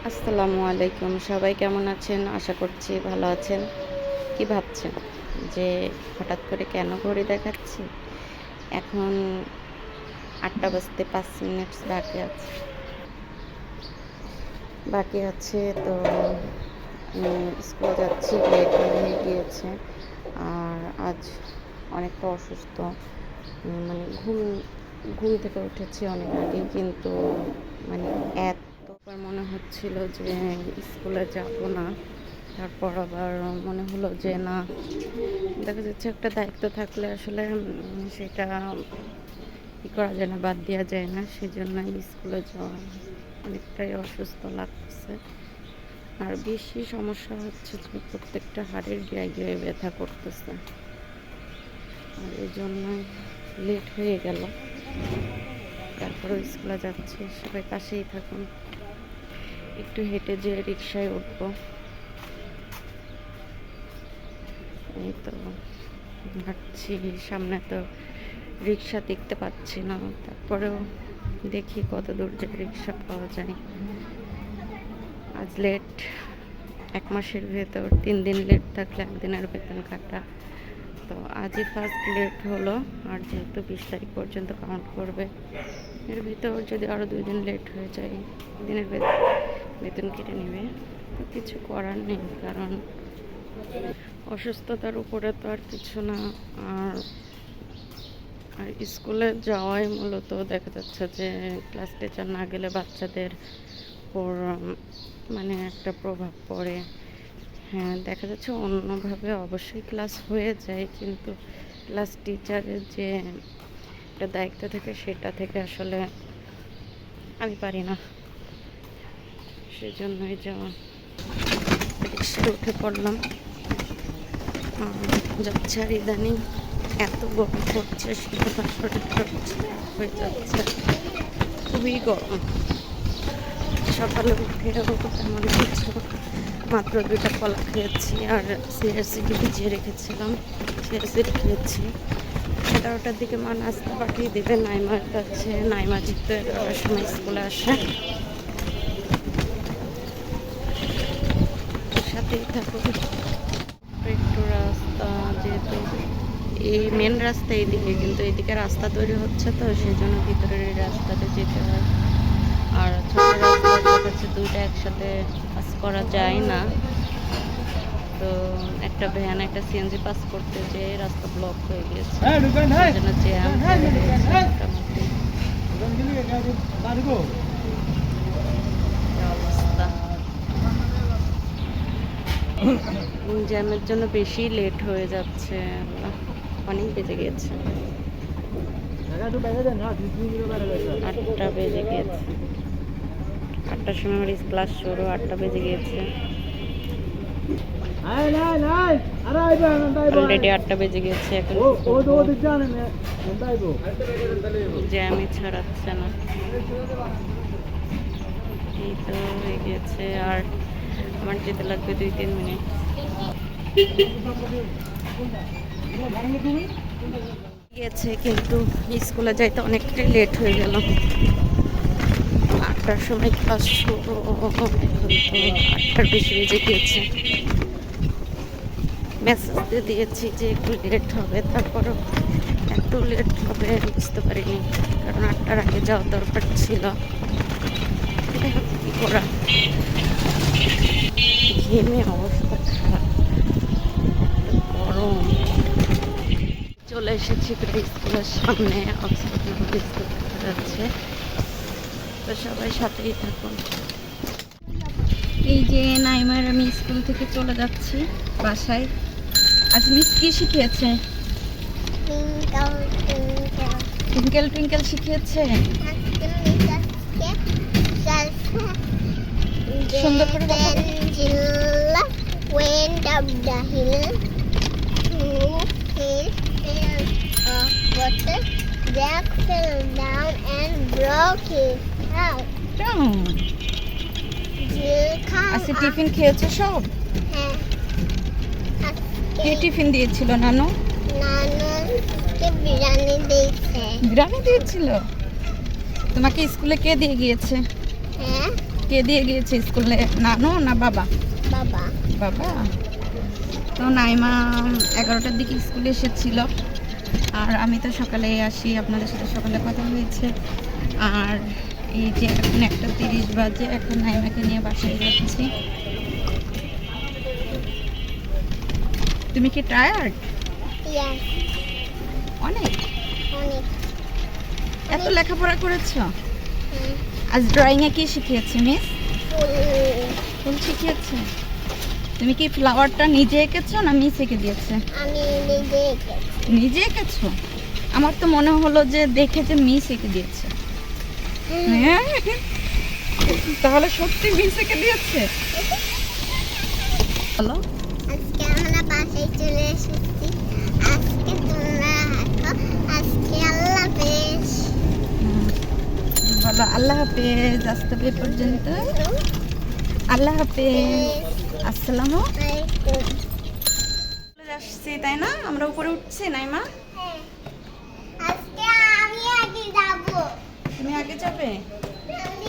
আসসালামু আলাইকুম। সবাই কেমন আছেন? আশা করছি ভালো আছেন। কি ভাবছেন যে হঠাৎ করে কেন ঘড়ি দেখাচ্ছি? এখন ৮টা বাজতে ৫ মিনিট বাকি আছে তো আমি স্কুলে যাচ্ছি, লেট হয়ে গিয়েছে। আর আজ অনেকটা অসুস্থ, মানে ঘুম থেকে উঠেছি অনেক আগে, কিন্তু মানে এতবার মনে হচ্ছিল যে স্কুলে যাব না। তারপর আবার মনে হলো যে না, দেখা যাচ্ছে একটা দায়িত্ব থাকলে আসলে সেটা কী করা যায় না, বাদ দেওয়া যায় না। সেজন্যই স্কুলে যাওয়া অনেকটাই অসুস্থ লাগছে। আর বেশি সমস্যা হচ্ছে যে প্রত্যেকটা হাড়ের গিয়ে ব্যথা করতেছে, আর এই জন্যই লেট হয়ে গেল। তারপরেও স্কুলে যাচ্ছি, সবাই পাশেই থাকুন। একটু হেঁটে যেয়ে রিক্সায় উঠবো, এই তো হাঁটছি। সামনে তো রিক্সা দেখতে পাচ্ছি না, তারপরেও দেখি কত দূর যে রিক্সা পাওয়া যায়। আজ লেট, 1 মাসের ভেতর 3 দিন লেট থাকলে 1 দিনের বেতন কাটা। তো আজই ফার্স্ট লেট হলো, আর যেহেতু 20 তারিখ পর্যন্ত কাউন্ট করবে, এর ভিতর যদি আরও 2 দিন লেট হয়ে যায় দিনের বেতন কেটে নেবে। তো কিছু করার নেই, কারণ অসুস্থতার উপরে তো আর কিছু না। আর আর স্কুলে যাওয়াই মূলত দেখা যাচ্ছে যে ক্লাস টিচার না গেলে বাচ্চাদের উপর মানে একটা প্রভাব পড়ে। হ্যাঁ, দেখা যাচ্ছে অন্যভাবে অবশ্যই ক্লাস হয়ে যায়, কিন্তু ক্লাস টিচারের যে একটা দায়িত্ব থাকে সেটা থেকে আসলে আমি পারি না। সেজন্যই যাওয়া, রিক্সায় উঠে পড়লাম। যাচ্ছে, আর ইদানিং এত গরম পড়ছে, সেটা শরীরটা হয়ে যাচ্ছে, খুবই গরম। সকালে উঠে তেমন কিছু, মাত্র 2টা কলা খেয়েছি আর সিএসিডি ভিজিয়ে রেখেছিলাম, সিএসিডি খেয়েছি। 11টার দিকে মা নাস্তা পাঠিয়ে দেবে নাইমার কাছে। নাইমা যেহেতু 11টার সময় স্কুলে আসে, সাথেই থাকুন। একটু রাস্তা, যেহেতু এই মেন রাস্তা এইদিকে, কিন্তু এইদিকে রাস্তা তৈরি হচ্ছে, তো সেই জন্য ভিতরের এই রাস্তাতে যেতে হয়। আর ছোট রাস্তার কাছে দুইটা একসাথে পাস করা যায় না, তো একটা ভ্যান একটা সিএনজি পাস করতে যেয়ে রাস্তা ব্লক হয়ে গিয়েছে, সেজন্য জ্যাম অবস্থা। জ্যামের জন্য বেশি লেট হয়ে যাচ্ছে, অনেক বেজে গিয়েছে, 8টা বেজে গিয়েছে। 8টার সময় আমার ক্লাস শুরু, 8টা বেজে গিয়েছে, অলরেডি 8টা বেজে গিয়েছে। এখন জ্যামই ছাড়াচ্ছে না, এই তো হয়ে গিয়েছে। আর আমার যেতে লাগবে 2-3 মিনিট। গিয়েছে, কিন্তু স্কুলে যাইতে অনেকটাই লেট হয়ে গেল। 8টার সময় ক্লাস শুরু, এখন তো 8টার বেশি বেজে গিয়েছে। মেসেজ দিয়ে দিয়েছি যে একটু লেট হবে, তারপরও একটু লেট হবে বুঝতে পারিনি, কারণ 8টার আগে যাওয়ার দরকার ছিল। কি করা, ঘেমে অবস্থা খারাপ, গরম। চলে এসেছি প্রায় স্কুলের সামনে, অক্সফোর্ড মেমোরিয়াল স্কুল দেখা যাচ্ছে, তো সবাই সাথেই থাকুন। এই যে নাইমার আমি স্কুল থেকে চলে যাচ্ছি বাসায়। আজ মিস কি শিখিয়েছে? টুইঙ্কেল টুইঙ্কেল শিখিয়েছে, সুন্দর করে went up the hill, water, Jack fell down and broke his house. আজকে টিফিন খেয়েছো সব? হ্যাঁ। কি টিফিন দিয়েছিল নানু? নানুকে বিরিয়ানি দিয়েছে। বিরিয়ানি দিয়েছিল? তোমাকে স্কুলে কে দিয়ে গিয়েছে? হ্যাঁ, কে দিয়ে গিয়েছে স্কুলে, নানু না বাবা? বাবা। বাবা। তো নাইমা 11টার দিকে স্কুলে এসেছিল, আর আমি তো সকালে আসি, আপনাদের সাথে সকালে কথা হয়েছে। আর এই যে এখন 1:30 বাজে, এখন নাইমাকে নিয়ে বাসায় যাচ্ছি। তুমি কি টায়ার্ড? Yes, অনেক? অনেক। এত লেখাপড়া করেছো? হুম, আজ ড্রয়িংয়ে কি শিখিয়েছে মিস? ফুল। ফুল শিখিয়েছে। তুমি কি ফ্লাওয়ারটা নিজে এঁকেছো না মিস এঁকে দিয়েছে? আমি নিজে এঁকেছি। নিজে এঁকেছো? আমার তো মনে হলো যে দেখে যে মিস এঁকে দিয়েছে। হ্যাঁ? তাহলে সত্যি মিস এঁকে দিয়েছে? হ্যালো, আজকে আমরা বাসায় চলে এসেছি। আজকে তোমরা হাঁটো। আজকে আল্লাহ হাফেজ। বলো আল্লাহ হাফেজ। আজ তবে এই পর্যন্ত। আল্লাহ হাফেজ। আসসালামু আলাইকুম। চলে আসছি, তাই না? আমরা উপরে উঠছি নাইমা। হ্যাঁ, আজকে আমি আগে যাবো। তুমি আগে যাবে? আমি